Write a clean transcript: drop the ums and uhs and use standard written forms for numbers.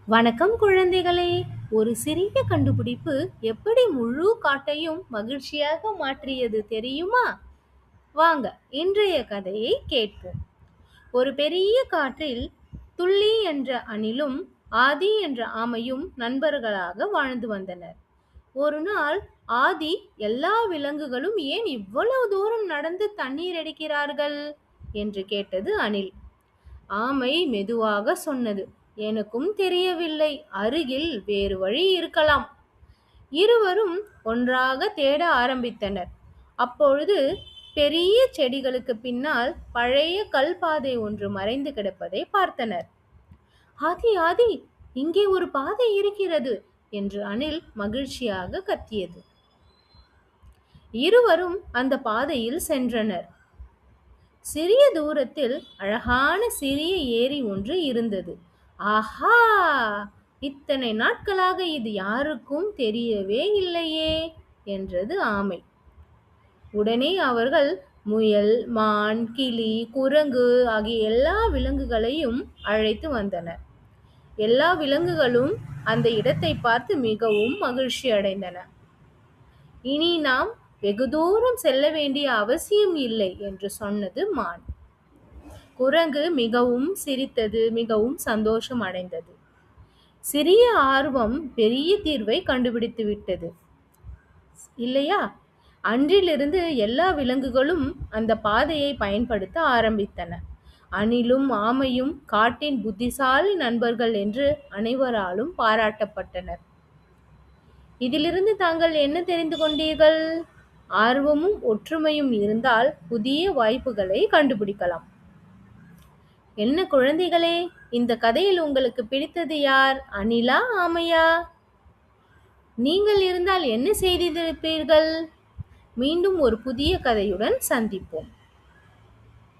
வணக்கம் குழந்தைகளே! ஒரு சிறிய கண்டுபிடிப்பு எப்படி முழு காட்டையும் மகிழ்ச்சியாக மாற்றியது தெரியுமா? வாங்க இன்றைய கதையை கேட்போம். ஒரு பெரிய காட்டில் துள்ளி என்ற அணிலும் ஆதி என்ற ஆமையும் நண்பர்களாக வாழ்ந்து வந்தனர். ஒரு நாள் ஆதி, எல்லா விலங்குகளும் ஏன் இவ்வளவு தூரம் நடந்து தண்ணீர் எடுக்கிறார்கள் என்று கேட்டது அணில். ஆமை மெதுவாக சொன்னது, எனக்கும் தெரியவில்லை, அருகில் வேறு வழி இருக்கலாம். இருவரும் ஒன்றாக தேட ஆரம்பித்தனர். அப்பொழுது பெரிய செடிகளுக்கு பின்னால் பழைய கல் பாதை ஒன்று மறைந்து கிடப்பதை பார்த்தனர். ஆதி ஆதி, இங்கே ஒரு பாதை இருக்கிறது என்று அணில் மகிழ்ச்சியாக கத்தியது. இருவரும் அந்த பாதையில் சென்றனர். சிறிய தூரத்தில் அழகான சிறிய ஏரி ஒன்று இருந்தது. ஆஹா, இத்தனை நாட்களாக இது யாருக்கும் தெரியவே இல்லையே என்றது ஆமை. உடனே அவர்கள் முயல், மான், கிளி, குரங்கு ஆகிய எல்லா விலங்குகளையும் அழைத்து வந்தனர். எல்லா விலங்குகளும் அந்த இடத்தை பார்த்து மிகவும் மகிழ்ச்சி அடைந்தன. இனி நாம் வெகு தூரம் செல்ல வேண்டிய அவசியம் இல்லை என்று சொன்னது மான். குரங்கு மிகவும் சிரித்தது, மிகவும் சந்தோஷம் அடைந்தது. சிறிய ஆர்வம் பெரிய தீர்வை கண்டுபிடித்து விட்டது இல்லையா? அன்றிலிருந்து எல்லா விலங்குகளும் அந்த பாதையை பயன்படுத்த ஆரம்பித்தன. அணிலும் ஆமையும் காட்டின் புத்திசாலி நண்பர்கள் என்று அனைவராலும் பாராட்டப்பட்டனர். இதிலிருந்து தாங்கள் என்ன தெரிந்து கொண்டீர்கள்? ஆர்வமும் ஒற்றுமையும் இருந்தால் புதிய வாய்ப்புகளை கண்டுபிடிக்கலாம். என்ன குழந்தைகளே, இந்த கதையில் உங்களுக்கு பிடித்தது யார்? அணிலா, ஆமையா? நீங்கள் இருந்தால் என்ன செய்திருப்பீர்கள்? மீண்டும் ஒரு புதிய கதையுடன் சந்திப்போம்.